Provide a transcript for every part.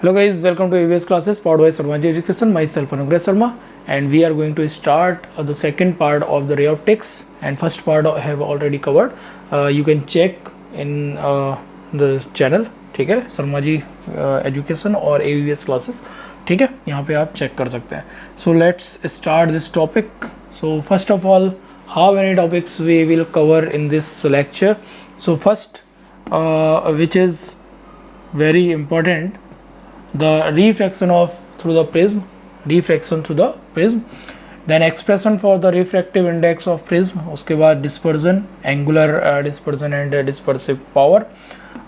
Hello guys, welcome to AVS classes powered by Sarmaji Education. Myself Anugrah Sharma, and we are going to start the second part of the ray optics. And first part I have already covered. You can check in the channel, ठीक है, Sharmaji education और AVS classes, ठीक है, यहाँ पे आप check कर सकते हैं. So let's start this topic. So first of all, how many topics we will cover in this lecture? So first, which is very important, the refraction through the prism, then expression for the refractive index of prism, उसके बाद dispersion, angular dispersion and dispersive power,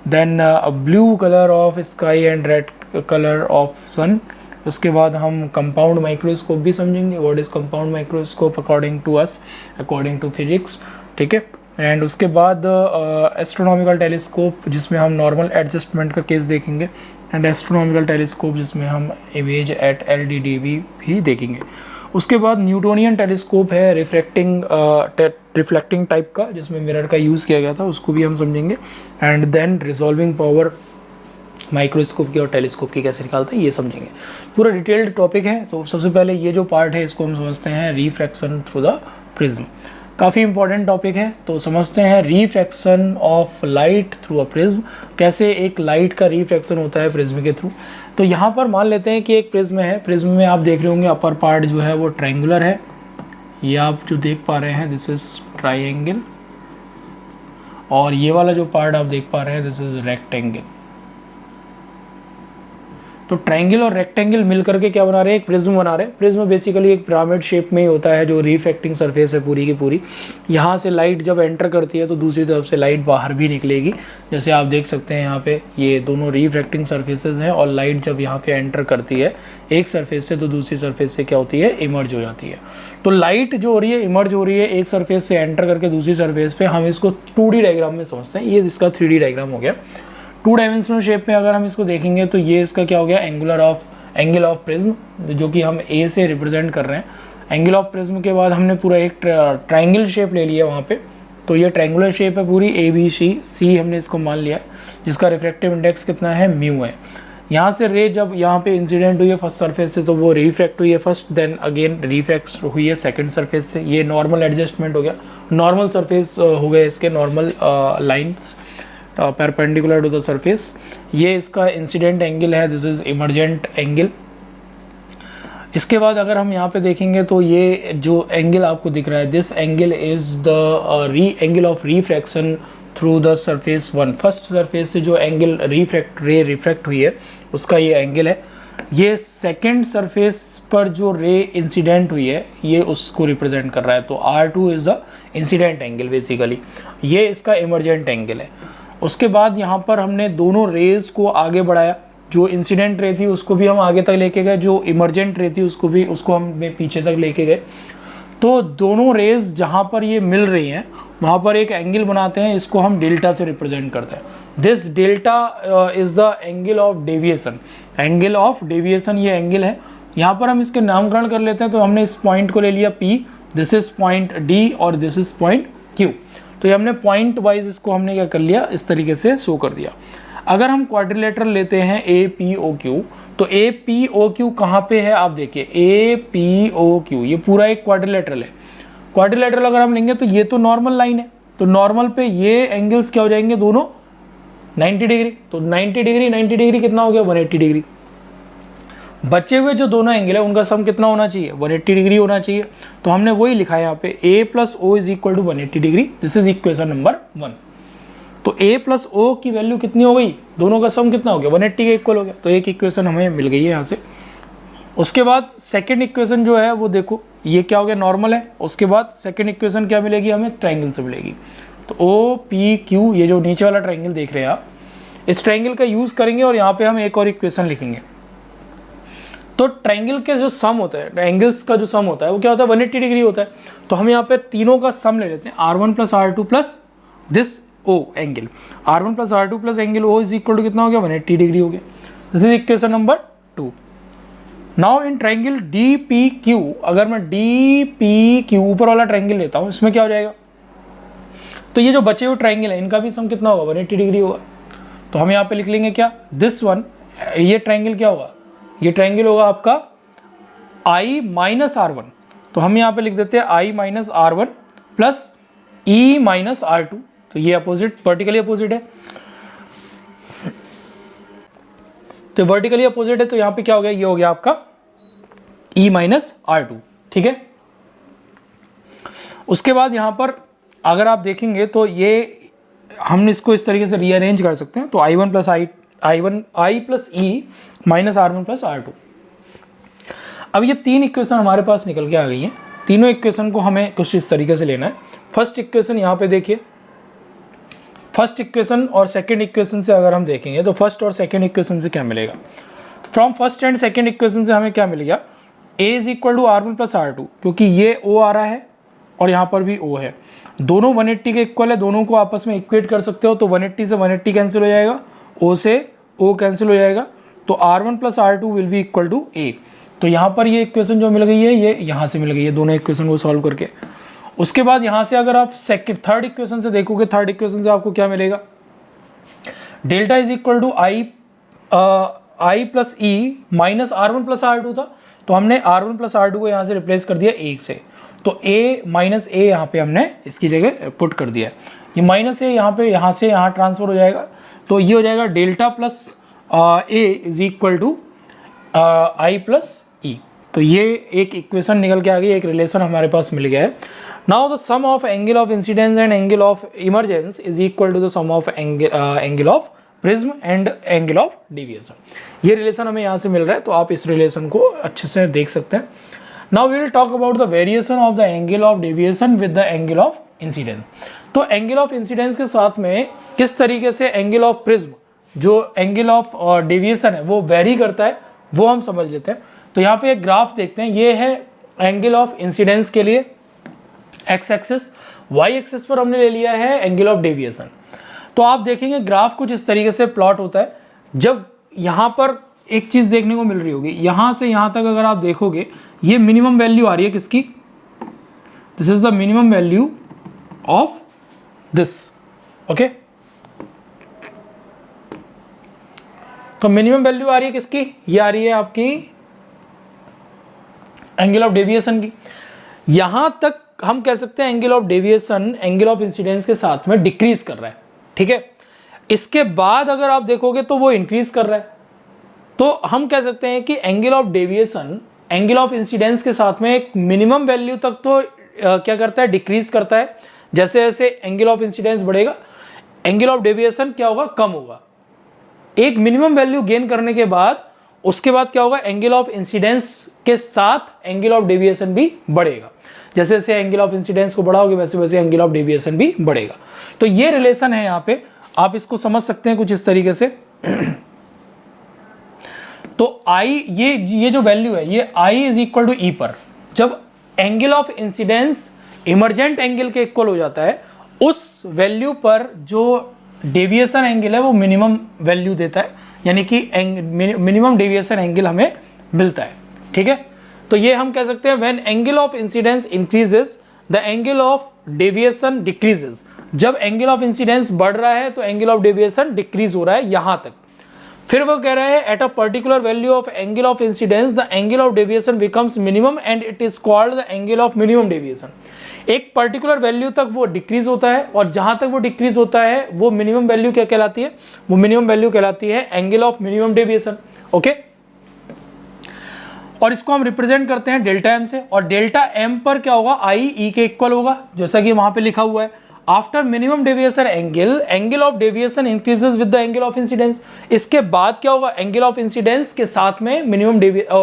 then blue color of sky and red color of sun. उसके बाद हम compound microscope भी समझेंगे, what is compound microscope according to us, according to physics, ठीक है. And उसके बाद एस्ट्रोनॉमिकल टेलीस्कोप जिसमें हम नॉर्मल एडजस्टमेंट का केस देखेंगे, एंड एस्ट्रोनॉमिकल टेलीस्कोप जिसमें हम इमेज एट LDDB भी देखेंगे. उसके बाद न्यूटोनियन टेलीस्कोप है रिफ्लेक्टिंग टाइप का, जिसमें मिरर का यूज़ किया गया था, उसको भी हम समझेंगे. And then resolving power microscope की और टेलीस्कोप की कैसे निकालते हैं ये समझेंगे. पूरा डिटेल्ड टॉपिक है. तो सबसे पहले ये जो पार्ट है इसको हम समझते हैं रिफ्रैक्शन थ्रू द प्रिज्म. काफ़ी इंपॉर्टेंट टॉपिक है. तो समझते हैं refraction of light through a prism, कैसे एक लाइट का रिफ्रैक्शन होता है प्रिज्म के थ्रू. तो यहाँ पर मान लेते हैं कि एक प्रिज्म है. प्रिज्म में आप देख रहे होंगे अपर पार्ट जो है वो ट्रायंगुलर है. ये आप जो देख पा रहे हैं दिस इज ट्रायंगल, और ये वाला जो पार्ट आप देख पा रहे हैं दिस इज रेक्टेंगल. तो ट्रायंगल और रेक्टेंगल मिलकर के क्या बना रहे हैं, एक प्रिज्म बना रहे हैं. प्रिज्म बेसिकली एक पिरामिड शेप में ही होता है जो रिफ्रैक्टिंग सरफेस है पूरी की पूरी. यहाँ से लाइट जब एंटर करती है तो दूसरी तरफ से लाइट बाहर भी निकलेगी. जैसे आप देख सकते हैं यहाँ पे ये दोनों रिफ्रैक्टिंग सरफेसेज हैं, और लाइट जब यहाँ पे एंटर करती है एक सरफेस से तो दूसरी सरफेस से क्या होती है, इमर्ज हो जाती है. तो लाइट जो हो रही है इमर्ज हो रही है एक सरफेस से एंटर करके दूसरी सरफेस पे. हम इसको 2D डायग्राम में समझते हैं. ये इसका 3D डायग्राम हो गया. 2 डायमेंशनल शेप में अगर हम इसको देखेंगे तो ये इसका क्या हो गया, एंगल ऑफ प्रिज्म, जो कि हम A से रिप्रेजेंट कर रहे हैं. एंगल ऑफ प्रिज्म के बाद हमने पूरा एक ट्रायंगल शेप ले लिया वहाँ पे. तो ये ट्रायंगुलर शेप है पूरी ABC हमने इसको मान लिया, जिसका रिफ्रैक्टिव इंडेक्स कितना है, म्यू है. यहाँ से रे जब यहाँ पे इंसिडेंट हुई है फर्स्ट सरफेस से तो वो रिफ्रैक्ट हुई है फर्स्ट, देन अगेन रिफ्रैक्ट हुई है सेकंड सरफेस से. ये नॉर्मल एडजस्टमेंट हो गया, नॉर्मल सरफेस हो गए इसके, normal lines perpendicular to the surface. ये इसका इंसिडेंट एंगल है, दिस इज इमर्जेंट एंगल. इसके बाद अगर हम यहाँ पे देखेंगे तो ये जो एंगल आपको दिख रहा है, this angle is the angle of refraction through the surface 1. First surface से जो एंगल रे रिफ्रैक्ट हुई है उसका ये एंगल है. ये सेकेंड सरफेस पर जो रे इंसिडेंट हुई है ये उसको रिप्रेजेंट कर रहा है. तो R2 is the incident angle basically, ये इसका इमर्जेंट एंगल है. उसके बाद यहाँ पर हमने दोनों रेज को आगे बढ़ाया. जो इंसिडेंट रे थी उसको भी हम आगे तक लेके गए, जो इमर्जेंट रे थी उसको हमने पीछे तक लेके गए. तो दोनों रेज जहाँ पर ये मिल रही हैं वहाँ पर एक एंगल बनाते हैं, इसको हम डेल्टा से रिप्रेजेंट करते हैं. This delta is the angle of deviation. Angle of deviation ये एंगल है. यहाँ पर हम इसके नामकरण कर लेते हैं. तो हमने इस पॉइंट को ले लिया P, this is point D और दिस इज पॉइंट Q. तो ये हमने पॉइंट वाइज इसको हमने क्या कर लिया, इस तरीके से शो कर दिया. अगर हम क्वाड्रिलेटरल लेते हैं APOQ, तो APOQ कहाँ पे है आप देखिए, APOQ ये पूरा एक क्वाड्रिलेटरल है. क्वाड्रिलेटरल अगर हम लेंगे तो ये तो नॉर्मल लाइन है, तो नॉर्मल पे ये एंगल्स क्या हो जाएंगे, दोनों 90 डिग्री. तो 90 डिग्री कितना हो गया, 180 डिग्री. बचे हुए जो दोनों एंगल है उनका सम कितना होना चाहिए, 180 डिग्री होना चाहिए. तो हमने वही लिखा है यहाँ पे A + O = 180 degree. This is equation number 1. तो A + O की वैल्यू कितनी हो गई, दोनों का सम कितना हो गया, 180 के इक्वल हो गया. तो एक इक्वेशन हमें मिल गई है यहाँ से. उसके बाद सेकेंड इक्वेशन जो है वो देखो, ये क्या हो गया, नॉर्मल है. उसके बाद सेकेंड इक्वेशन क्या मिलेगी हमें, ट्रायंगल से मिलेगी. तो OPQ ये जो नीचे वाला ट्रायंगल देख रहे हैं आप, इस ट्रायंगल का यूज़ करेंगे और यहाँ पे हम एक और इक्वेशन लिखेंगे. तो ट्रायंगल के जो सम होता है, एंगल्स का जो सम होता है वो क्या होता है, 180 डिग्री होता है. तो हम यहाँ पे तीनों का सम ले लेते हैं, R1 + R2 + this O angle. R1 + R2 + angle O = कितना हो गया, 180 डिग्री हो गया. This is equation number 2. Now in triangle DPQ, अगर मैं DPQ ऊपर वाला ट्रायंगल लेता हूँ, इसमें क्या हो जाएगा, तो ये जो बचे हुए ट्रायंगल है इनका भी सम कितना होगा, 180 डिग्री होगा. तो हम यहाँ पे लिख लेंगे क्या, दिस वन ये ट्रायंगल क्या होगा, ये ट्रायंगल होगा आपका I माइनस R1, तो हम यहाँ पे लिख देते हैं I minus R1 plus E minus R2, तो ये अपोजिट, वर्टिकली अपोजिट है, तो वर्टिकली अपोजिट है, तो यहाँ पे क्या हो गया, ये हो गया आपका E माइनस R2, ठीक है। उसके बाद यहाँ पर अगर आप देखेंगे तो ये हम इसको इस तरीके से रीअरेंज कर सकते हैं, तो I1 plus I plus E minus R1 plus R2। अब ये तीन इक्वेशन हमारे पास निकल के आ गई हैं, तीनों इक्वेशन को हमें कुछ इस तरीके से लेना है। फर्स्ट इक्वेशन यहाँ पे देखिए, फर्स्ट इक्वेशन और सेकंड इक्वेशन से अगर हम देखेंगे तो फर्स्ट और सेकंड इक्वेशन से क्या मिलेगा, from first and second equation से हमें क्या मिलेगा, A is equal to R1 plus R2, क्योंकि ये O आ रहा है और यहाँ पर भी O है, दोनों 180 के इक्वल है, दोनों को आपस में इक्वेट कर सकते हो, तो 180 से 180 कैंसिल हो जाएगा, O से O कैंसिल हो जाएगा, तो R1 plus R2 will be equal to A। तो यहाँ पर ये इक्वेशन जो मिल गई है ये यहाँ से मिल गई है, दोनों इक्वेशन को सॉल्व करके। उसके बाद यहाँ से अगर आप थर्ड इक्वेशन से देखोगे, थर्ड इक्वेशन से आपको क्या मिलेगा, delta is equal to I plus E minus R1 plus R2 था, तो हमने R1 प्लस R2 को यहाँ से रिप्लेस कर दिया 1 से, तो A माइनस A यहाँ पे हमने इसकी जगह पुट कर दिया है, ये माइनस A यहाँ पे यहाँ से यहाँ ट्रांसफर हो जाएगा, तो ये हो जाएगा delta plus A is equal to I plus E। तो ये एक इक्वेशन निकल के आ गई, एक रिलेशन हमारे पास मिल गया है। Now the sum of angle of incidence and angle of emergence is equal to the sum of angle of prism and angle of deviation. ये रिलेशन हमें यहाँ से मिल रहा है, तो आप इस रिलेशन को अच्छे से देख सकते हैं। Now we will talk about the variation of the angle of deviation with the angle of incidence. तो एंगल ऑफ इंसिडेंस के साथ में किस तरीके से एंगल ऑफ प्रिज्म जो एंगल ऑफ डेविएशन है वो वेरी करता है, वो हम समझ लेते हैं। तो यहाँ पे एक ग्राफ देखते हैं, ये है एंगल ऑफ इंसिडेंस के लिए एक्स एक्सिस, वाई एक्सिस पर हमने ले लिया है एंगल ऑफ डेविएशन। तो आप देखेंगे ग्राफ कुछ इस तरीके से प्लॉट होता है। जब यहाँ पर एक चीज़ देखने को मिल रही होगी, यहाँ से यहाँ तक अगर आप देखोगे ये मिनिमम वैल्यू आ रही है किसकी, this is the minimum value of this, okay. तो मिनिमम वैल्यू आ रही है किसकी, ये आ रही है आपकी एंगल ऑफ डेविएशन की। यहां तक हम कह सकते हैं angle of deviation angle of incidence के साथ में डिक्रीज कर रहा है, ठीक है। इसके बाद अगर आप देखोगे तो वो इंक्रीज कर रहा है, तो हम कह सकते हैं कि angle of deviation angle of incidence के साथ में एक मिनिमम वैल्यू तक तो क्या करता है, डिक्रीज करता है। जैसे जैसे एंगल ऑफ इंसिडेंस बढ़ेगा एंगल ऑफ डेविएशन क्या होगा, कम होगा। एक मिनिमम वैल्यू गेन करने के बाद उसके बाद क्या होगा, एंगल ऑफ इंसिडेंस के साथ एंगल ऑफ डेविएशन भी बढ़ेगा। जैसे जैसे एंगल ऑफ इंसिडेंस को बढ़ाओगे वैसे वैसे एंगल ऑफ डेविएशन भी बढ़ेगा। तो ये रिलेशन है, यहाँ पे आप इसको समझ सकते हैं कुछ इस तरीके से। तो आई ये जो वैल्यू है ये आई इज इक्वल टू ई पर जब angle of incidence emergent angle के इक्वल हो जाता है, उस वैल्यू पर जो डेविएशन एंगल है वो मिनिमम वैल्यू देता है, यानी कि मिनिमम डेविएशन एंगल हमें मिलता है, ठीक है। तो ये हम कह सकते हैं when angle of incidence increases the angle of deviation decreases. जब एंगल ऑफ इंसिडेंस बढ़ रहा है तो एंगल ऑफ डेविएशन डिक्रीज हो रहा है यहां तक। फिर वो कह रहा है at a particular value of angle of incidence the angle of deviation becomes minimum and it is called the angle of minimum deviation. एक पर्टिकुलर वैल्यू तक वो डिक्रीज होता है और जहां तक वो डिक्रीज होता है वो मिनिमम वैल्यू क्या कहलाती है, वो मिनिमम वैल्यू कहलाती है angle of minimum deviation, okay. और इसको हम रिप्रेजेंट करते हैं डेल्टा एम से, और डेल्टा एम पर क्या होगा, आई ई के इक्वल होगा, जैसा कि वहां पे लिखा हुआ है। After minimum deviation angle of deviation increases with the angle of incidence. इसके बाद क्या होगा, एंगल ऑफ इंसिडेंस के साथ में मिनिमम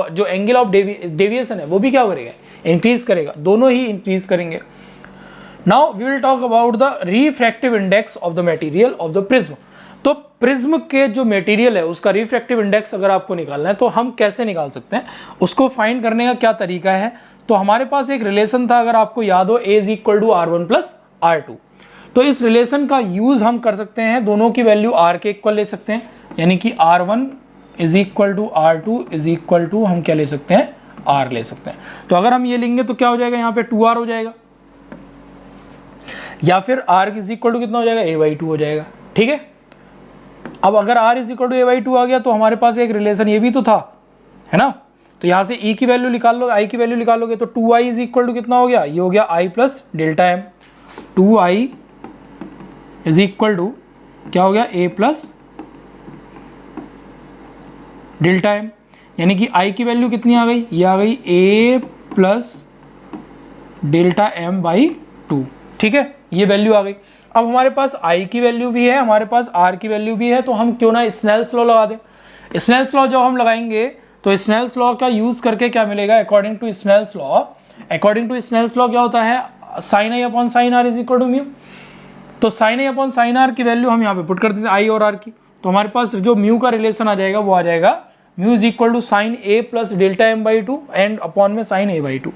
जो एंगल ऑफ डेविएशन है वो भी क्या करेगा, इंक्रीज करेगा, दोनों ही इंक्रीज करेंगे। Now we will talk about the refractive index of the material of the prism. तो प्रिज्म के जो मटेरियल है उसका रिफ्रैक्टिव इंडेक्स अगर आपको निकालना है तो हम कैसे निकाल सकते हैं, उसको फाइंड करने का क्या तरीका है। तो हमारे पास एक रिलेशन था, अगर आपको याद हो, A is equal to R1 plus R2। तो इस रिलेशन का यूज हम कर सकते हैं, दोनों की वैल्यू R के इक्वल ले सकते हैं, यानी कि R1 is equal to R2 is equal to हम क्या ले सकते हैं, R ले सकते हैं। तो अगर हम ये लेंगे तो क्या हो जाएगा, यहाँ पे 2R हो जाएगा, या फिर R इज इक्वल टू कितना हो जाएगा, A/2 हो जाएगा, ठीक है। अब अगर r is equal to a by two आ गया तो हमारे पास एक रिलेशन ये भी तो था, है ना। तो यहाँ से e की वैल्यू निकाल लो, i की वैल्यू निकालोगे तो 2i इज इक्वल टू कितना हो गया, ये हो गया i plus delta M. 2i is equal to क्या हो गया, a प्लस डेल्टा एम, यानी कि i की वैल्यू कितनी आ गई, ये आ गई a plus delta M by two. ठीक है, ये वैल्यू आ गई। अब हमारे पास i की वैल्यू भी है, हमारे पास r की वैल्यू भी है, तो हम क्यों ना स्नेल्स लॉ लगा दें। स्नेल्स लॉ जब हम लगाएंगे तो स्नेल्स लॉ का यूज करके क्या मिलेगा, अकॉर्डिंग टू स्नेल्स लॉ क्या होता है, sine I upon sine r is equal to mu. तो साइन आई अपॉन साइन आर की वैल्यू हम यहाँ पे पुट कर देते हैं आई और आर की, तो हमारे पास जो म्यू का रिलेशन आ जाएगा वो आ जाएगा mu is equal to sine A plus delta M by two and upon में साइन ए बाई टू,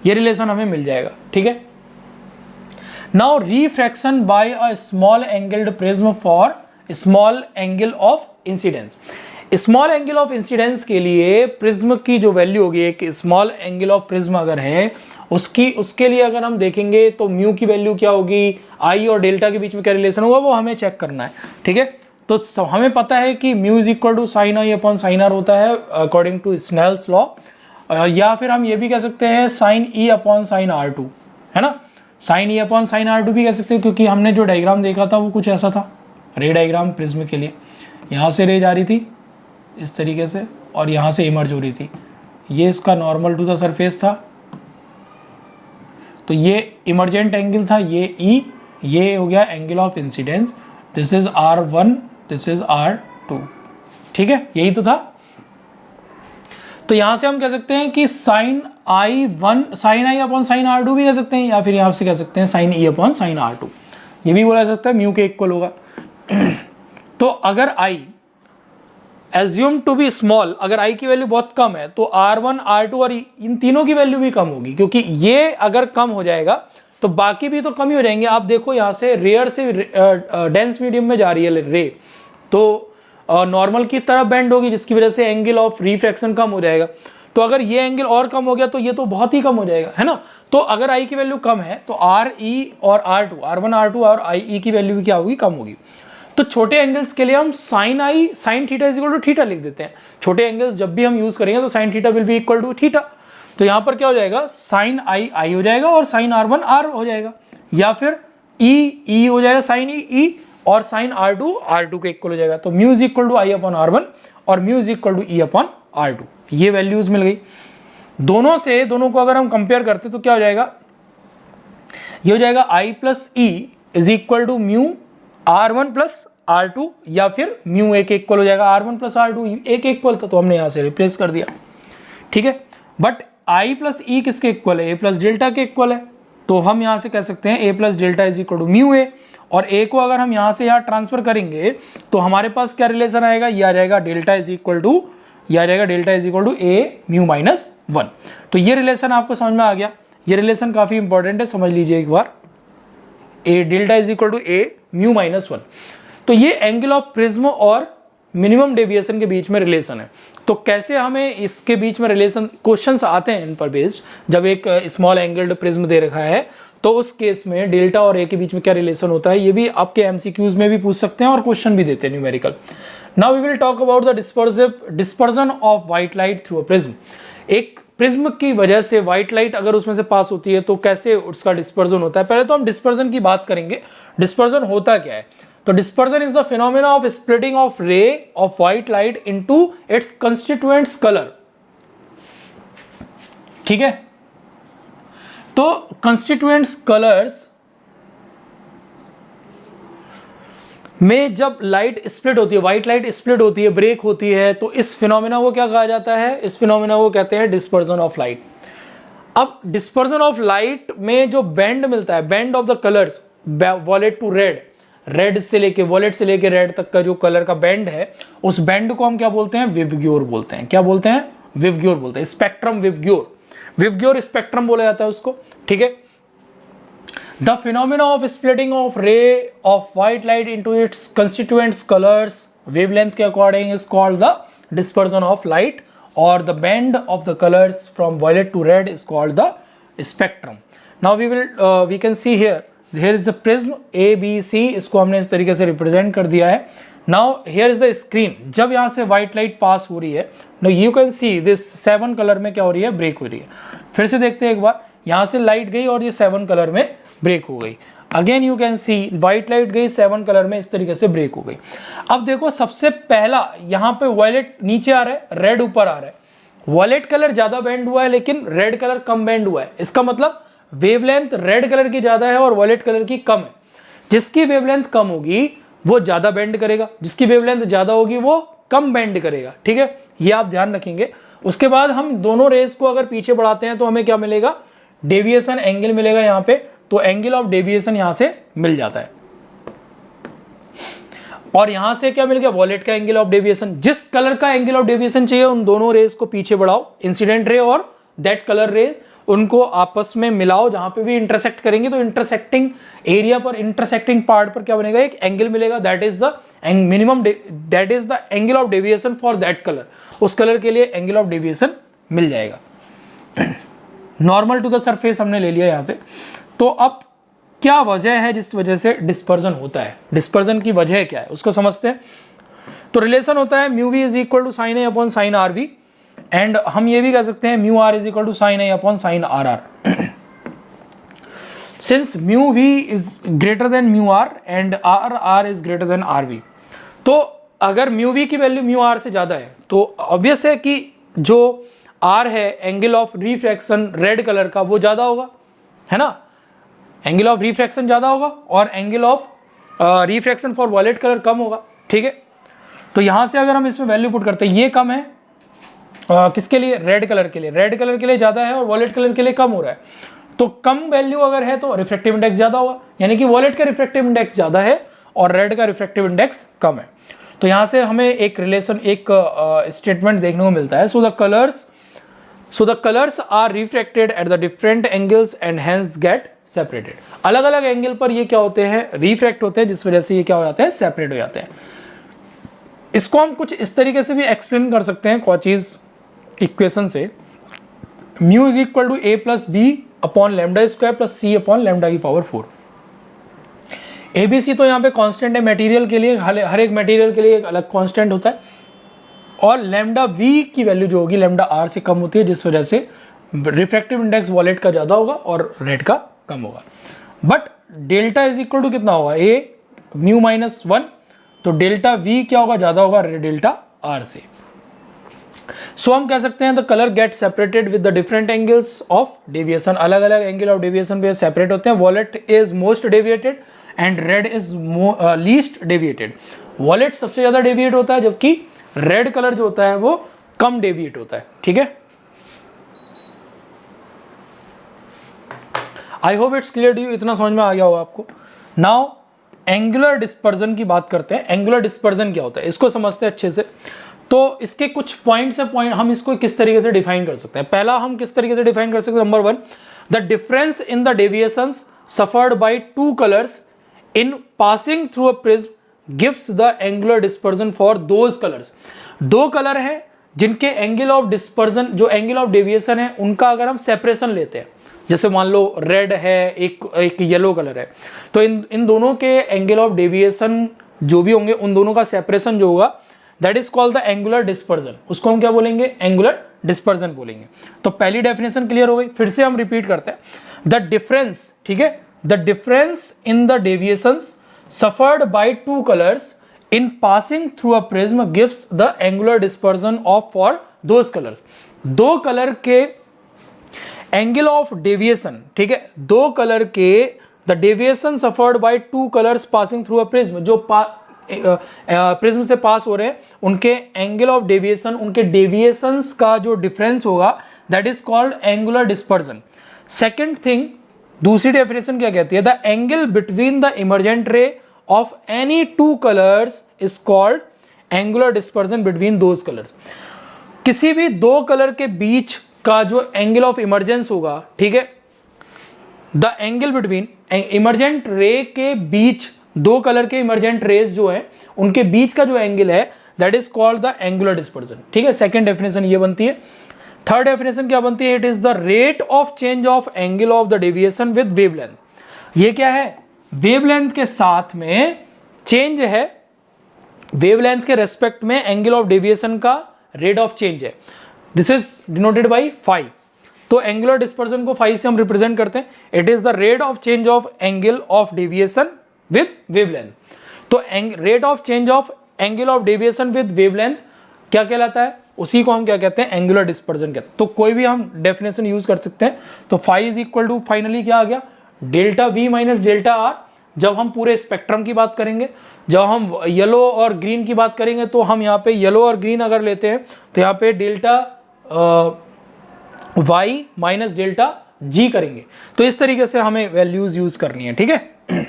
ये रिलेशन हमें मिल जाएगा। ठीक है, now refraction by a small angled prism for small angle of incidence. Small angle of incidence के लिए prism की जो वैल्यू होगी, एक स्मॉल एंगल ऑफ प्रिज्म अगर है उसके लिए अगर हम देखेंगे तो म्यू की वैल्यू क्या होगी, आई और डेल्टा के बीच में क्या रिलेशन होगा वो हमें चेक करना है। ठीक है, तो हमें पता है कि mu is equal to sine I upon sine R होता है अकॉर्डिंग टू स्नेल्स लॉ, या फिर हम ये भी कह सकते हैं sine E upon sine R two, है ना। Sine E upon sine R two भी कह सकते हैं, क्योंकि हमने जो डायग्राम देखा था वो कुछ ऐसा था, रे डायग्राम प्रिज्म के लिए। यहाँ से रे जा रही थी इस तरीके से और यहाँ से इमर्ज हो रही थी, ये इसका नॉर्मल टू द सरफेस था, तो ये इमर्जेंट एंगल था, ये ई, ये हो गया angle of incidence, this is R1, this is R2। ठीक है, यही तो था। तो यहां से हम कह सकते हैं कि साइन I1 साइन आई अपॉन साइन R2 भी कह सकते हैं, या फिर यहां से कह सकते हैं sine E upon sign R2, ये भी बोला जा सकता है, म्यू के इक्वल होगा। तो अगर I assume to be small, अगर I की वैल्यू बहुत कम है तो R1 R2 और इन तीनों की वैल्यू भी कम होगी, क्योंकि ये अगर कम हो जाएगा तो बाकी भी तो कम ही हो जाएंगे। आप देखो यहाँ से रेयर से डेंस मीडियम में जा रही है रे, तो नॉर्मल की तरफ बेंड होगी, जिसकी वजह से एंगल ऑफ रिफ्रैक्शन कम हो जाएगा। तो अगर ये एंगल और कम हो गया तो ये तो बहुत ही कम हो जाएगा, है ना। तो अगर I की वैल्यू कम है तो R E और R2, R1 R2 और I E की वैल्यू भी क्या होगी, कम होगी। तो छोटे एंगल्स के लिए हम sine I sine theta is equal to theta लिख देते हैं। छोटे एंगल्स जब भी हम यूज करेंगे तो sine theta will be equal to theta. तो यहाँ पर क्या हो जाएगा, साइन आई आई हो जाएगा और साइन R1 R हो जाएगा, या फिर ई हो जाएगा साइन ई और साइन R2 के इक्वल हो जाएगा। तो mu is equal to I upon R1 और mu is equal to E upon R2, ये वैल्यूज मिल गई। दोनों को अगर हम कंपेयर करते तो क्या हो जाएगा, ये हो जाएगा i plus e is equal to mu R1 plus R2, या फिर म्यू ए के इक्वल हो जाएगा, R1 प्लस R2 ए के इक्वल था तो हमने यहाँ से रिप्लेस कर दिया। ठीक है, बट I प्लस ई किसके इक्वल है, ए प्लस डेल्टा के इक्वल है, तो हम यहाँ से कह सकते हैं A plus delta is equal to mu A, और ए को अगर हम यहाँ से यहाँ ट्रांसफर करेंगे तो हमारे पास क्या रिलेशन आएगा, ये आ जाएगा डेल्टा इज इक्वल टू, ये आ जाएगा delta is equal to A mu minus 1। तो ये रिलेशन आपको समझ में आ गया, ये रिलेशन काफ़ी इंपॉर्टेंट है, समझ लीजिए एक बार, A delta is equal to A mu minus 1। तो ये एंगल ऑफ प्रिज्म और मिनिमम डेविएशन के बीच में रिलेशन है। तो कैसे हमें इसके बीच में रिलेशन, क्वेश्चंस आते हैं इन पर बेस्ड, जब एक स्मॉल एंगल्ड प्रिज्म दे रखा है तो उस केस में डेल्टा और ए के बीच में क्या रिलेशन होता है, ये भी आपके एमसीक्यूज में भी पूछ सकते हैं और क्वेश्चन भी देते हैं numerical. Now we will talk about the dispersion of white light through a prism. एक प्रिज्म की वजह से व्हाइट लाइट अगर उसमें से पास होती है तो कैसे उसका डिस्पर्जन होता है। पहले तो हम डिस्पर्जन की बात करेंगे, डिस्पर्जन होता क्या है। तो dispersion is the phenomena of splitting of ray of white light into its constituents colour. ठीक है, तो कंस्टिट्यूएंट्स कलर्स में जब लाइट स्प्लिट होती है, व्हाइट लाइट स्प्लिट होती है, ब्रेक होती है, तो इस फिनोमेना को क्या कहा जाता है, इस फिनोमेना को कहते हैं डिस्पर्जन ऑफ लाइट। अब डिस्पर्जन ऑफ लाइट में जो बैंड मिलता है, band of the colours violet to red, red से लेके वॉलेट से लेके रेड तक का जो कलर का बैंड है, उस बैंड को हम क्या बोलते हैं, विवग्योर बोलते हैं। क्या बोलते हैं, विवग्योर बोलते हैं, स्पेक्ट्रम विवग्योर, विवग्योर स्पेक्ट्रम बोला जाता है उसको। ठीक है, the phenomena of splitting of ray of white light into its constituents colours wavelength के according is called the dispersion of light, और the band of the colours from violet to red is called the spectrum. Now we can see here is the prism A B C, इसको हमने इस तरीके से represent कर दिया है। Now here is the screen, जब यहाँ से व्हाइट लाइट पास हो रही है, now you can see this 7 colour में क्या हो रही है, ब्रेक हो रही है। फिर से देखते हैं एक बार, यहाँ से लाइट गई और ये 7 कलर में ब्रेक हो गई। Again you can see white light गई 7 कलर में, इस तरीके से ब्रेक हो गई। अब देखो सबसे पहला यहाँ पे वायलेट नीचे आ रहा है, रेड ऊपर आ रहा है। वायलेट कलर ज्यादा बेंड हुआ है लेकिन रेड कलर कम बेंड हुआ है। इसका मतलब वेवलेंथ रेड कलर की ज्यादा है और वायलेट कलर की कम है। जिसकी वेवलेंथ कम होगी वो ज्यादा बेंड करेगा, जिसकी वेवलेंथ ज्यादा होगी वो कम बेंड करेगा। ठीक है, ये आप ध्यान रखेंगे। उसके बाद हम दोनों रेस को अगर पीछे बढ़ाते हैं तो हमें क्या मिलेगा, डेविएशन एंगल मिलेगा यहाँ पे। तो एंगल ऑफ डेविएशन यहां से मिल जाता है। और यहां से क्या मिल गया, वॉलेट का एंगल ऑफ डेविएशन। जिस कलर का एंगल ऑफ डेविएशन चाहिए उन दोनों रेस को पीछे बढ़ाओ, इंसिडेंट रे और दैट कलर रे, उनको आपस में मिलाओ। जहां पे भी इंटरसेक्ट करेंगे तो इंटरसेक्टिंग एरिया पर, इंटरसेक्टिंग पार्ट पर क्या बनेगा, एक एंगल मिलेगा। That is the minimum, that is the angle of deviation for that colour. उस कलर के लिए एंगल ऑफ डेविएशन मिल जाएगा। नॉर्मल टू द सरफेस हमने ले लिया यहाँ पे। तो अब क्या वजह है जिस वजह से डिस्पर्जन होता है, डिस्पर्जन की वजह क्या है उसको समझते हैं। तो रिलेशन होता है mu V is equal to sine A upon sine R V, and हम ये भी कह सकते हैं mu R is equal to sine A upon sine R R. Since mu V is greater than mu R and R R is greater than R V, तो अगर mu V की value mu R से ज्यादा है तो obvious है कि जो आर है angle of refraction red colour का वो ज्यादा होगा, है ना। एंगल ऑफ रिफ्रैक्शन ज्यादा होगा और angle of refraction for violet colour कम होगा। ठीक है, तो यहां से अगर हम इसमें वैल्यू पुट करते हैं, ये कम है किसके लिए, रेड कलर के लिए। रेड कलर के लिए ज्यादा है और वॉलेट कलर के लिए कम हो रहा है। तो कम वैल्यू अगर है तो रिफ्रैक्टिव इंडेक्स ज्यादा होगा, यानी कि वॉलेट का रिफ्रैक्टिव इंडेक्स ज्यादा है और रेड का रिफ्रैक्टिव इंडेक्स कम है। तो यहां से हमें एक रिलेशन, एक स्टेटमेंट देखने को मिलता है। So the colors are refracted at the different angles and hence get separated. अलग अलग एंगल पर ये क्या होते हैं, रिफ्रैक्ट होते हैं, जिस वजह से ये क्या हो जाते हैं, सेपरेट हो जाते हैं। इसको हम कुछ इस तरीके से भी एक्सप्लेन कर सकते हैं कॉचीज इक्वेशन से, mu is equal to A plus B upon lambda square plus C upon lambda की पावर 4। एबीसी तो यहाँ पे कांस्टेंट है मटेरियल के लिए, हर एक मटेरियल के लिए एक अलग कांस्टेंट होता है। और लेमडा वी की वैल्यू जो होगी लेमडा आर से कम होती है, जिस वजह से रिफ्रैक्टिव इंडेक्स वॉलेट का ज्यादा होगा और रेड का कम होगा। But delta is equal to कितना होगा, ए म्यू माइनस 1, तो डेल्टा वी क्या होगा, ज्यादा होगा डेल्टा आर से। सो हम कह सकते हैं the colour get separated with the different angles of deviation. अलग अलग एंगल ऑफ डेविएशन पे सेपरेट होते हैं। Wallet is most deviated and red is least deviated. Wallet सबसे ज्यादा डेविएट होता है जबकि रेड कलर जो होता है वो कम डेविएट होता है। ठीक है, I hope it's clear to you, इतना समझ में आ गया होगा आपको। नाउ एंगुलर डिस्पर्जन की बात करते हैं। एंगुलर डिस्पर्जन क्या होता है इसको समझते हैं अच्छे से। तो इसके कुछ पॉइंट्स है, पॉइंट हम इसको किस तरीके से डिफाइन कर सकते हैं। पहला हम किस तरीके से डिफाइन कर सकते हैं, number 1, the difference in the deviations suffered by two colours in passing through a prism gives the angular dispersion for those colours. दो कलर हैं जिनके एंगल ऑफ डिस्पर्जन, जो एंगल ऑफ डेविएशन है उनका अगर हम सेपरेशन लेते हैं, जैसे मान लो रेड है, एक येलो कलर है, तो इन दोनों के एंगल ऑफ डेविएशन जो भी होंगे उन दोनों का सेपरेशन जो होगा that is called the angular dispersion. उसको हम क्या बोलेंगे, एंगुलर डिस्पर्जन बोलेंगे। तो पहली डेफिनेशन क्लियर हो गई। फिर से हम रिपीट करते हैं, द डिफरेंस, ठीक है, the difference in the deviations suffered by two colors in passing through a prism gives the angular dispersion of for those colors। दो कलर के एंगल ऑफ डेविएशन, ठीक है, दो कलर के the deviation suffered by two colours passing through a prism, जो prism से पास हो रहे हैं उनके एंगल ऑफ डेविएशन, उनके डेविएशंस का जो डिफरेंस होगा that is called angular dispersion. Second thing, दूसरी डेफिनेशन क्या कहती है, the angle between the emergent ray of any two colours is called angular dispersion between those colours. किसी भी दो कलर के बीच का जो एंगल ऑफ इमर्जेंस होगा, ठीक है, द एंगल बिटवीन इमर्जेंट रे के बीच, दो कलर के इमर्जेंट रेज जो है उनके बीच का जो एंगल है that is called the angular dispersion. ठीक है, सेकेंड डेफिनेशन ये बनती है। थर्ड डेफिनेशन क्या बनती है, it is the rate of change of angle of the deviation with wavelength. ये क्या है, वेवलेंथ के साथ में चेंज है वेवलेंथ के रेस्पेक्ट में एंगल ऑफ डेविएशन का रेट ऑफ चेंज है, this is denoted by phi. तो एंगुलर डिस्पर्जन को फाई से हम रिप्रेजेंट करते हैं, it is the rate of change of angle of deviation with wavelength. तो rate of change of angle of deviation with wavelength क्या कहलाता है, उसी को हम क्या कहते हैं, एंगुलर डिस्पर्जन कहते हैं। तो कोई भी हम डेफिनेशन यूज कर सकते हैं। तो phi is equal to finally क्या आ गया, delta we minus delta R. जब हम पूरे स्पेक्ट्रम की बात करेंगे, जब हम येलो और ग्रीन की बात करेंगे, तो हम यहाँ पे येलो और ग्रीन अगर लेते हैं तो यहाँ पे delta Y minus delta G करेंगे। तो इस तरीके से हमें वैल्यूज यूज करनी है, ठीक है।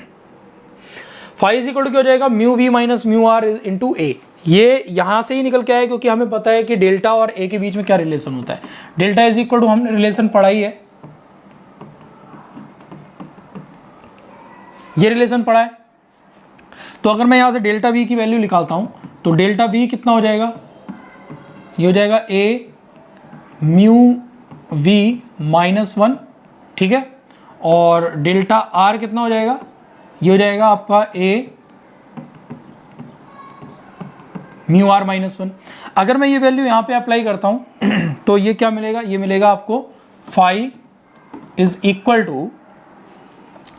फाई इज इक्वल टू क्या हो जाएगा, mu we minus mu r into A. ये यहाँ से ही निकल के आया क्योंकि हमें पता है कि डेल्टा और ए के बीच में क्या रिलेशन होता है। डेल्टा इज इक्वल टू, हमने रिलेशन पढ़ा ही है, ये रिलेशन पढ़ा है। तो अगर मैं यहाँ से डेल्टा वी की वैल्यू निकालता हूँ तो डेल्टा वी कितना हो जाएगा, ये हो जाएगा ए म्यू वी माइनस वन, ठीक है। और डेल्टा आर कितना हो जाएगा, ये हो जाएगा आपका ए म्यू आर माइनस वन। अगर मैं ये वैल्यू यहाँ पे अप्लाई करता हूँ तो ये क्या मिलेगा, ये मिलेगा आपको phi is equal to,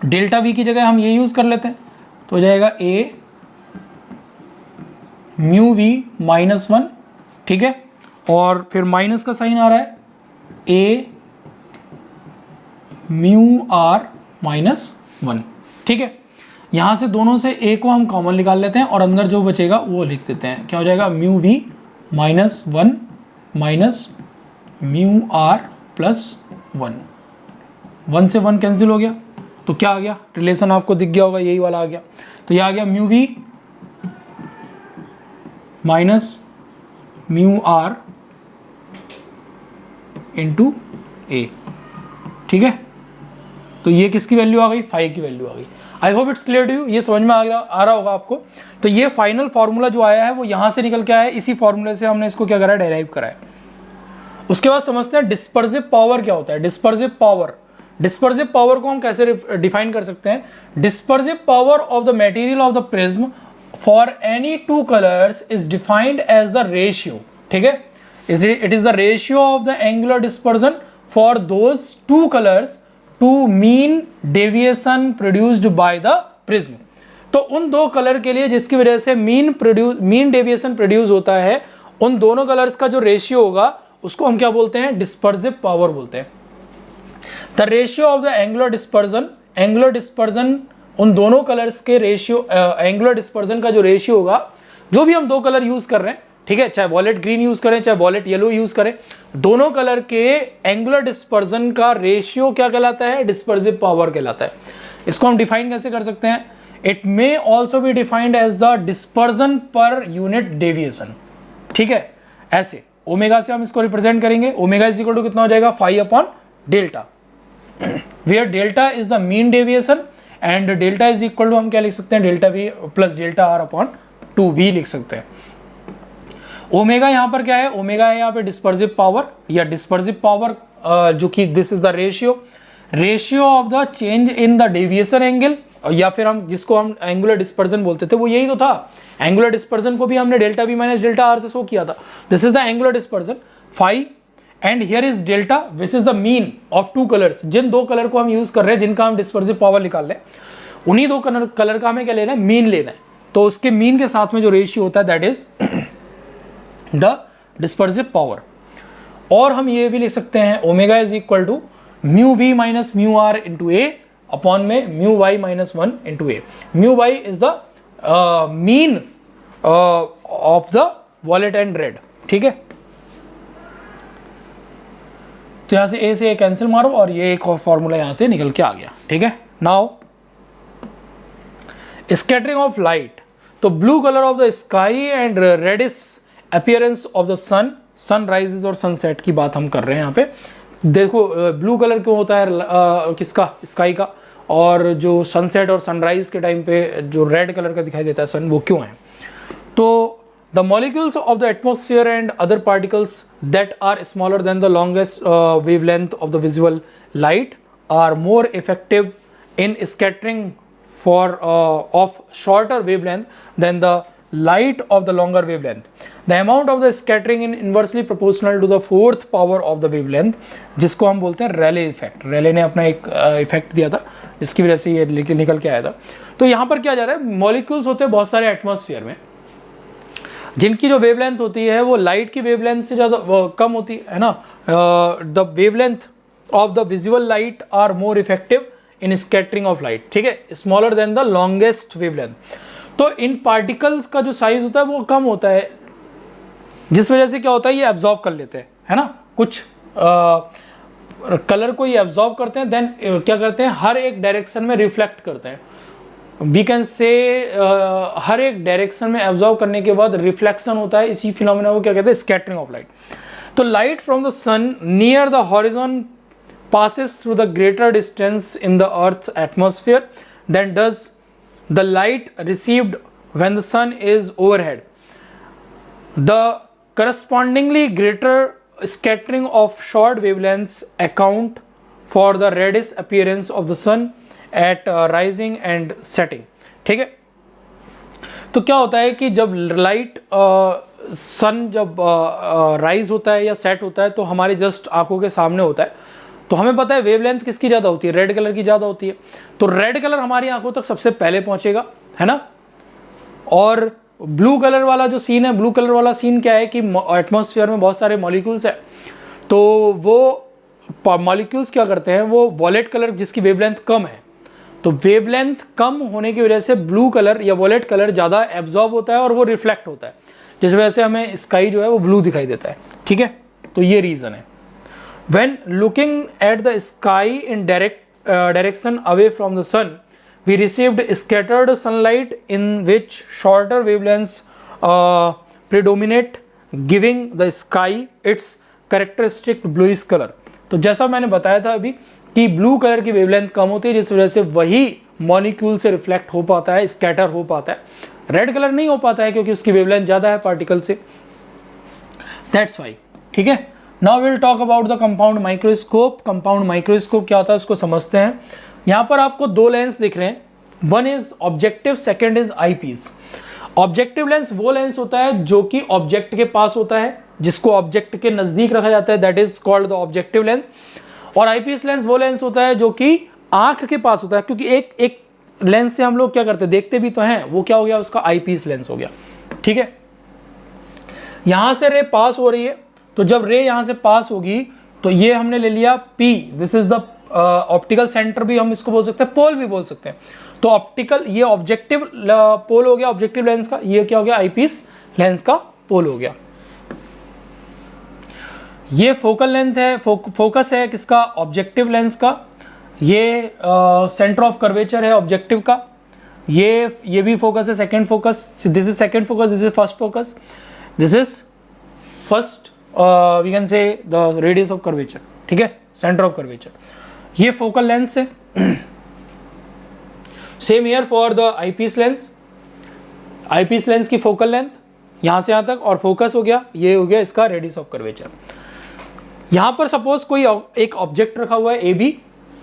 delta V की जगह हम ये यूज कर लेते हैं तो हो जाएगा ए म्यू वी माइनस वन, ठीक है। और फिर माइनस का साइन आ रहा है, ए म्यू आर माइनस वन, ठीक है। यहां से दोनों से ए को हम कॉमन निकाल लेते हैं और अंदर जो बचेगा वो लिख देते हैं, क्या हो जाएगा, mu we minus one minus mu R plus one. One से वन कैंसिल हो गया तो क्या आ गया, रिलेशन आपको दिख गया होगा, यही वाला आ गया। तो ये आ गया mu we minus mu r into A, ठीक है। तो ये किसकी वैल्यू आ गई, फाई की वैल्यू आ गई। I hope it's clear to you, ये समझ में आ रहा होगा आपको। तो ये फाइनल फार्मूला जो आया है वो यहाँ से निकल के आया है, इसी फार्मूले से हमने इसको क्या करा, डेराइव करा है। उसके बाद समझते हैं डिस्पर्सिव पावर क्या होता है। डिस्पर्सिव पावर को हम कैसे डिफाइन कर सकते हैं, dispersive power of the material of the prism for any two colours is defined as the ratio, ठीक है। It is the ratio of the angular dispersion for those two colours to mean deviation produced by the prism. तो उन दो colour के लिए जिसकी वजह से मीन डेविएशन प्रोड्यूस होता है, उन दोनों कलर्स का जो रेशियो होगा उसको हम क्या बोलते हैं, डिस्पर्सिव पावर बोलते हैं। The ratio of the angular dispersion उन दोनों कलर्स के रेशियो, एंगुलर डिस्पर्जन का जो रेशियो होगा, जो भी हम दो कलर यूज कर रहे हैं, ठीक है, चाहे वॉलेट ग्रीन यूज करें चाहे वॉलेट येलो यूज करें, दोनों कलर के एंगुलर डिस्पर्जन का रेशियो क्या कहलाता है, डिस्पर्सिव पावर कहलाता है। इसको हम डिफाइन कैसे कर सकते हैं, it may also be defined as the dispersion per unit deviation, ठीक है। ऐसे ओमेगा से हम इसको रिप्रेजेंट करेंगे, ओमेगा इज इक्वल टू कितना हो जाएगा, phi upon delta, where delta is the mean deviation and delta is equal to हम क्या लिख सकते हैं, delta V plus delta R upon 2v लिख सकते हैं। ओमेगा यहाँ पर क्या है, ओमेगा है यहाँ पे डिस्पर्सिव पावर या डिस्पर्सिव पावर, जो कि this is the ratio of the change in the deviation angle, या फिर हम जिसको हम एंगुलर डिस्पर्जन बोलते थे वो यही तो था। एंगुलर डिस्पर्जन को भी हमने delta we minus delta r से शो किया था। This is the angular dispersion phi and here is delta which is the mean of two colours. जिन दो कलर को हम यूज कर रहे हैं जिनका हम डिस्पर्सिव पावर निकाल रहे हैं, उन्हीं दो कलर का हमें क्या लेना है, मीन लेना है। तो उसके मीन के साथ में जो रेशियो होता है that is the dispersive power. और हम ये भी लिख सकते हैं omega is equal to mu we minus mu r into A upon में mu y minus one into A. Mu y is the mean of the violet and red, ठीक है। तो यहां से ए से कैंसिल मारो और ये एक और फॉर्मूला यहां से निकल के आ गया, ठीक है। नाउ स्कैटरिंग ऑफ लाइट, तो blue colour of the sky and reddish appearance of the sunrises और सनसेट की बात हम कर रहे हैं यहाँ पे। देखो ब्लू कलर क्यों होता है, किसका, स्काई का, और जो सनसेट और सनराइज के टाइम पे जो रेड कलर का दिखाई देता है सन, वो क्यों है। तो the molecules of the atmosphere and other particles that are smaller than the longest wavelength of the visible light are more effective in scattering of shorter wavelength than the light of the longer wavelength. The amount of the scattering in inversely proportional to the fourth power of the wavelength, जिसको हम बोलते हैं रेले effect. रेले ने अपना एक effect दिया था जिसकी वजह से ये निकल के आया था। तो यहाँ पर क्या जा रहा है, मॉलिक्यूल्स होते हैं बहुत सारे एटमॉस्फेयर में, जिनकी जो वेवलेंथ होती है वो लाइट की वेवलेंथ से ज़्यादा कम होती है ना। The wavelength of the visual light are more effective in scattering of light, ठीक है, smaller than the longest wavelength. तो इन पार्टिकल्स का जो साइज होता है वो कम होता है, जिस वजह से क्या होता है ये एब्जॉर्ब कर लेते हैं, है ना, कुछ कलर को ये एब्जॉर्ब करते हैं, देन क्या करते हैं हर एक डायरेक्शन में रिफ्लेक्ट करते हैं। वी कैन से हर एक डायरेक्शन में एब्जॉर्ब करने के बाद रिफ्लेक्शन होता है, इसी फिनोमेना को क्या कहते हैं, स्कैटरिंग ऑफ लाइट। तो light from the sun near the horizon passes through the greater distance in the Earth's atmosphere than does the light received when the sun is overhead. The correspondingly greater scattering of short wavelengths account for the reddish appearance of the sun at rising and setting. ठीक है, तो क्या होता है कि जब light सन जब rise होता है या सेट होता है तो हमारे जस्ट आंखों के सामने होता है, तो हमें पता है वेवलेंथ किसकी ज़्यादा होती है, रेड कलर की ज़्यादा होती है। तो रेड कलर हमारी आंखों तक सबसे पहले पहुंचेगा, है ना। और ब्लू कलर वाला जो सीन है, ब्लू कलर वाला सीन क्या है कि एटमॉस्फेयर में बहुत सारे मॉलिक्यूल्स है, तो वो मॉलिक्यूल्स क्या करते हैं, वो वॉलेट कलर जिसकी वेवलेंथ कम है, तो वेवलेंथ कम होने की वजह से ब्लू कलर या वॉलेट कलर ज़्यादा एब्जॉर्ब होता है और वो रिफ्लेक्ट होता है, जिस वजह से हमें स्काई जो है वो ब्लू दिखाई देता है, ठीक है। तो ये रीज़न है। When looking at the sky in direction away from the sun, we received scattered sunlight in which shorter wavelengths predominate, giving the sky its characteristic bluish color. तो जैसा मैंने बताया था अभी कि ब्लू कलर की वेवलेंथ कम होती है, जिस वजह से वही मॉलिक्यूल से रिफ्लेक्ट हो पाता है, स्कैटर हो पाता है। रेड कलर नहीं हो पाता है क्योंकि उसकी वेवलेंथ ज़्यादा है पार्टिकल से, दैट्स वाई, ठीक है। Now will talk about the compound microscope. Compound microscope क्या होता है उसको समझते हैं। यहाँ पर आपको दो लेंस दिख रहे हैं, one is objective, second is eyepiece. Objective lens वो लेंस होता है जो कि ऑब्जेक्ट के पास होता है, जिसको ऑब्जेक्ट के नज़दीक रखा जाता है, that is called the objective lens. और आईपीस लेंस वो लेंस होता है जो कि आंख के पास होता है, क्योंकि एक लेंस से हम लोग क्या करते हैं, देखते भी तो हैं, वो क्या हो गया, उसका आईपीस लेंस हो गया, ठीक है। यहाँ से रे पास हो रही है, तो जब रे यहाँ से पास होगी तो ये हमने ले लिया P, this is the optical centre भी हम इसको बोल सकते हैं, पोल भी बोल सकते हैं। तो ऑप्टिकल, ये ऑब्जेक्टिव पोल हो गया ऑब्जेक्टिव लेंस का, ये क्या हो गया, आईपीस लेंस का पोल हो गया। ये फोकल लेंथ है, फोकस है किसका, ऑब्जेक्टिव लेंस का। ये सेंटर ऑफ कर्वेचर है ऑब्जेक्टिव का। ये भी फोकस है, second focus, this is second focus, this is first focus, this is first we can say the radius of curvature, ठीक है, सेंटर ऑफ कर्वेचर। ये फोकल लेंस है। Same here for the eyepiece lens. Eyepiece lens की focal length यहाँ से यहाँ तक, और फोकस हो गया, ये हो गया इसका रेडियस ऑफ कर्वेचर। यहाँ पर सपोज कोई एक ऑब्जेक्ट रखा हुआ है ए बी,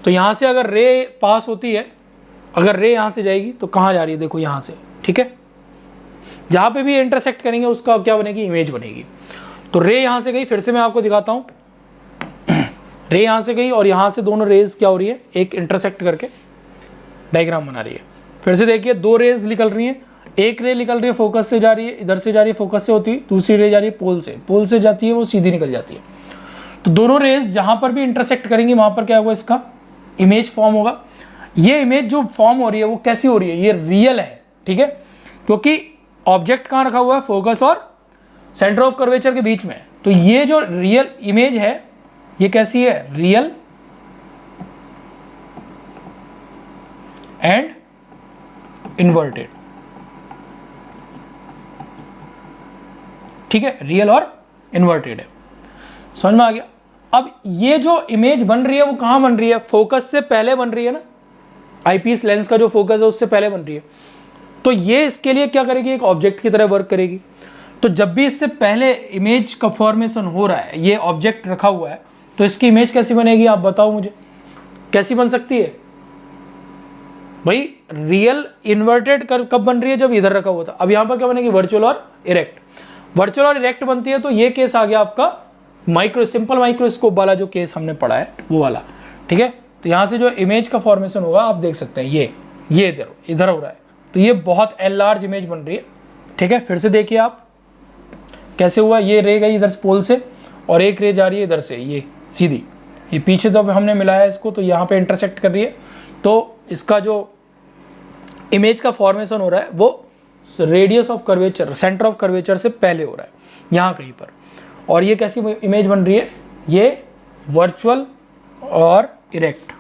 तो यहाँ से अगर रे पास होती है, अगर रे यहाँ से जाएगी तो कहाँ जा रही है, देखो यहाँ से, ठीक है। जहाँ पे भी इंटरसेक्ट करेंगे उसका क्या बनेगी, इमेज बनेगी। तो रे यहाँ से गई, फिर से मैं आपको दिखाता हूँ, रे यहाँ से गई और यहाँ से दोनों रेज क्या हो रही है, एक इंटरसेक्ट करके डायग्राम बना रही है। फिर से देखिए दो रेज निकल रही हैं, एक रे निकल रही है फोकस से जा रही है, इधर से जा रही है फोकस से होती है, दूसरी रे जा रही है पोल से जाती है, वो सीधी निकल जाती है। तो दोनों रेज जहाँ पर भी इंटरसेक्ट करेंगी वहाँ पर क्या होगा, इसका इमेज फॉर्म होगा। ये इमेज जो फॉर्म हो रही है वो कैसी हो रही है, ये रियल है, ठीक है, क्योंकि ऑब्जेक्ट कहाँ रखा हुआ है, फोकस और सेंटर ऑफ कर्वेचर के बीच में। तो ये जो रियल इमेज है ये कैसी है, रियल एंड इन्वर्टेड, ठीक है, रियल और इन्वर्टेड है। समझ में आ गया। अब ये जो इमेज बन रही है वो कहाँ बन रही है, फोकस से पहले बन रही है ना, आईपीस लेंस का जो फोकस है उससे पहले बन रही है। तो ये इसके लिए क्या करेगी, एक ऑब्जेक्ट की तरह वर्क करेगी। तो जब भी इससे पहले इमेज का फॉर्मेशन हो रहा है, ये ऑब्जेक्ट रखा हुआ है, तो इसकी इमेज कैसी बनेगी, आप बताओ मुझे, कैसी बन सकती है। भाई रियल इन्वर्टेड कर्व कब बन रही है, जब इधर रखा हुआ था। अब यहाँ पर क्या बनेगी, वर्चुअल और इरेक्ट। वर्चुअल और इरेक्ट बनती है तो ये केस आ गया आपका सिंपल माइक्रोस्कोप वाला जो केस हमने पढ़ा है वो वाला, ठीक है। तो यहाँ से जो इमेज का फॉर्मेशन होगा आप देख सकते हैं, ये इधर हो रहा है, तो ये बहुत एनलार्ज इमेज बन रही है, ठीक है। फिर से देखिए आप कैसे हुआ, ये रे गई इधर पोल से और एक रे जा रही है इधर से, ये सीधी, ये पीछे जब हमने मिलाया इसको तो यहाँ पे इंटरसेक्ट कर रही है, तो इसका जो इमेज का फॉर्मेशन हो रहा है वो radius of curvature, centre of curvature से पहले हो रहा है यहाँ कहीं पर। और ये कैसी इमेज बन रही है, ये वर्चुअल और इरेक्ट।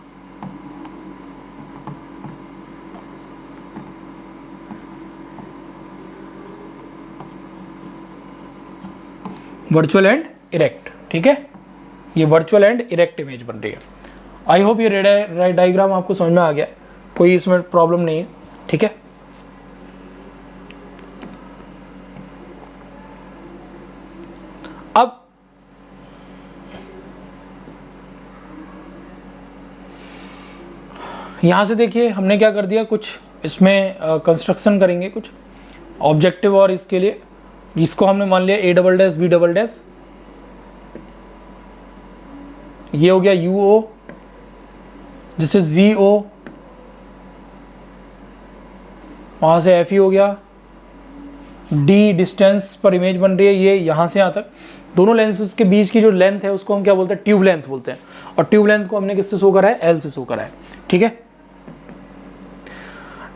वर्चुअल एंड इरेक्ट, ठीक है, ये वर्चुअल एंड इरेक्ट इमेज बन रही है। आई होप ये डायग्राम आपको समझ में आ गया, कोई इसमें प्रॉब्लम नहीं है, ठीक है। अब यहां से देखिए हमने क्या कर दिया, कुछ इसमें कंस्ट्रक्शन करेंगे कुछ ऑब्जेक्टिव, और इसके लिए इसको हमने मान लिया A double dash B double dash, ये हो गया UO, दिस इज VO, वहां से FE हो गया, D डिस्टेंस पर इमेज बन रही है, ये यहां से यहां तक, दोनों लेंसेज के बीच की जो लेंथ है उसको हम क्या बोलते हैं, ट्यूब लेंथ बोलते हैं, और ट्यूब लेंथ को हमने किससे शो करा है, L से शो करा है, ठीक है।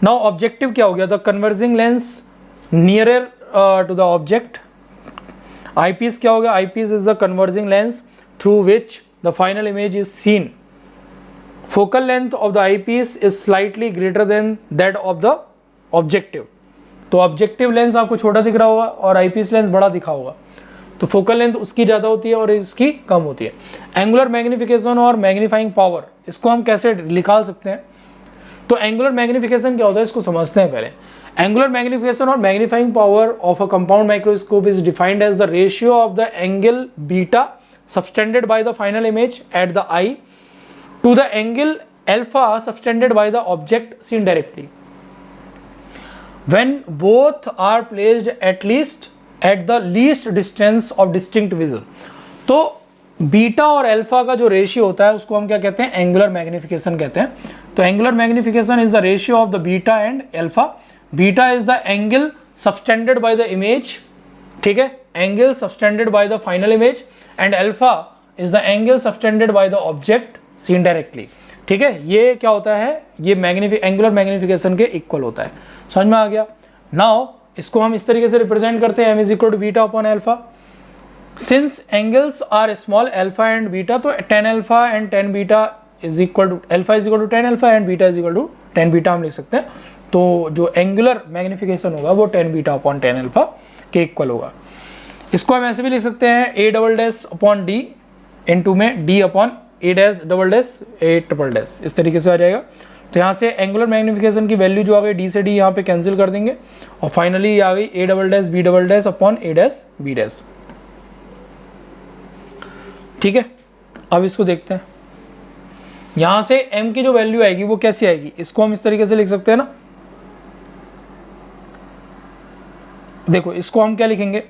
नाउ ऑब्जेक्टिव क्या हो गया, the converging lens nearer to the object. Eyepiece क्या हो गया, eyepiece is the converging lens through which the final image is seen. Focal length of the eyepiece is slightly greater than that of the objective. तो objective lens आपको छोटा दिख रहा होगा और आईपीस लेंस बड़ा दिखा होगा, तो फोकल लेंथ उसकी ज़्यादा होती है और इसकी कम होती है। एंगुलर मैग्निफिकेशन और मैग्नीफाइंग पावर, इसको हम कैसे निकाल सकते हैं, तो एंगुलर मैग्निफिकेशन क्या होता है इसको समझते हैं पहले। एंगुलर मैग्निफिकेशन और magnifying power of a compound microscope is defined as the ratio of the angle beta subtended by the final image at the eye to the angle alpha subtended by the object seen directly when both are placed at the least distance of distinct vision। तो beta और alpha का जो ratio होता है उसको हम क्या कहते हैं, एंगुलर मैग्निफिकेशन कहते हैं। तो angular magnification is the ratio of the beta and alpha. Beta is the angle subtended by the image, ठीक है, angle subtended by the final image, and alpha is the angle subtended by the object seen directly, ठीक है। ये क्या होता है, ये angular magnification के इक्वल होता है, समझ में आ गया। नाउ इसको हम इस तरीके से रिप्रेजेंट करते हैं, m is equal to beta upon alpha. Since angles are small alpha and beta, तो tan alpha and tan beta is equal to, alpha is equal to tan alpha and beta is equal to tan beta हम लिख सकते हैं। तो जो angular magnification होगा वो tan beta upon tan alpha के इक्वल होगा। इसको हम ऐसे भी लिख सकते हैं a double dash upon d into में d upon a dash double dash a triple dash, इस तरीके से आ जाएगा। तो यहाँ से एंगुलर मैग्निफिकेशन की वैल्यू जो आ गई d से d यहाँ पे कैंसिल कर देंगे, और फाइनली ये आ गई a double dash b double dash upon a dash b dash, ठीक है। अब इसको देखते हैं, यहाँ से m की जो वैल्यू आएगी वो कैसी आएगी, इसको हम इस तरीके से लिख सकते हैं ना, देखो इसको हम क्या लिखेंगे,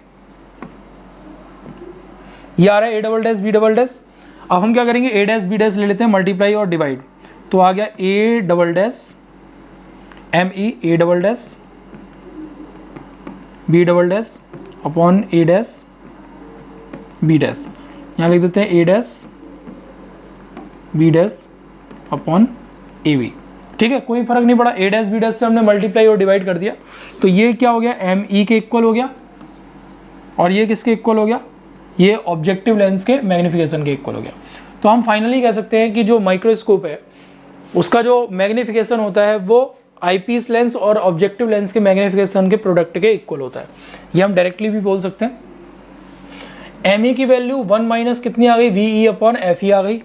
ये आ रहा है a double dash b double dash. अब हम क्या करेंगे, a डैश b डैश ले लेते हैं, मल्टीप्लाई और डिवाइड, तो आ गया a double dash me a double dash b double dash upon a dash b dash, यहाँ लिख देते हैं a dash b dash upon a b, ठीक है, कोई फर्क नहीं पड़ा, a डैश b डैश से हमने मल्टीप्लाई और डिवाइड कर दिया, तो ये क्या हो गया, me के इक्वल हो गया, और ये किसके इक्वल हो गया, ये ऑब्जेक्टिव लेंस के मैग्निफिकेशन के इक्वल हो गया। तो हम फाइनली कह सकते हैं कि जो माइक्रोस्कोप है उसका जो मैग्निफिकेशन होता है वो आईपीस लेंस और ऑब्जेक्टिव लेंस के मैग्निफिकेशन के प्रोडक्ट के इक्वल होता है। ये हम डायरेक्टली भी बोल सकते हैं। एम ई की वैल्यू 1 माइनस कितनी आ गई, v e upon F e आ गई।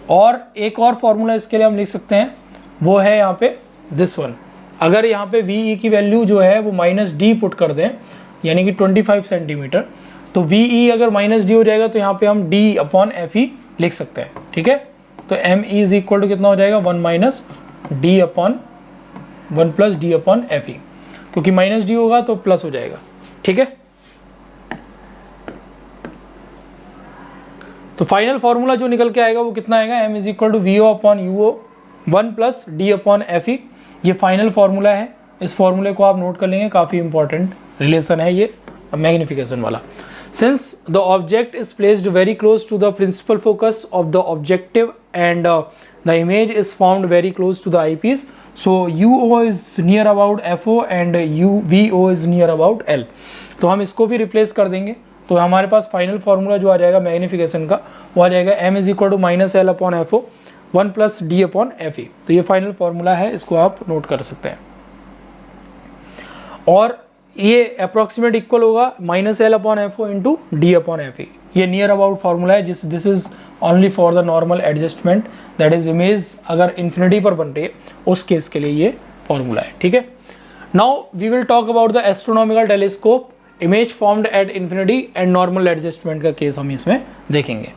और एक और फॉर्मूला इसके लिए हम लिख सकते हैं, वो है यहाँ पे दिस वन। अगर यहाँ पे वी ई की वैल्यू जो है वो माइनस डी पुट कर दें, यानी कि 25 सेंटीमीटर, तो वी ई अगर माइनस डी हो जाएगा तो यहाँ पे हम डी अपॉन एफ ई लिख सकते हैं, ठीक है। तो M E is equal to कितना हो जाएगा, 1 minus D upon 1 plus D upon F E, क्योंकि माइनस डी होगा तो प्लस हो जाएगा, ठीक है। तो फाइनल फॉर्मूला जो निकल के आएगा वो कितना आएगा, m is equal to V O upon U O 1 plus D upon F E. ये फाइनल फॉर्मूला है, इस फॉर्मूले को आप नोट कर लेंगे, काफ़ी इंपॉर्टेंट रिलेशन है ये मैग्निफिकेशन वाला। Since the object is placed very close to the principal focus of the objective and the image is found very close to the eye piece, so U O is near about F O and U V O is near about L. तो हम इसको भी replace कर देंगे, तो हमारे पास final formula जो आ जाएगा मैग्निफिकेशन का वो आ जाएगा m is equal to minus L upon F O 1 plus D upon F E. तो ये फाइनल फार्मूला है, इसको आप नोट कर सकते हैं। और ये अप्रॉक्सीमेट इक्वल होगा minus L upon F O into D upon F E. ये नियर अबाउट फार्मूला है, this is only for the normal adjustment, that is image अगर इन्फिनिटी पर बन रही है उस केस के लिए ये फार्मूला है, ठीक है। Now we will talk about the astronomical telescope, image formed at infinity and normal adjustment का केस हम इसमें देखेंगे।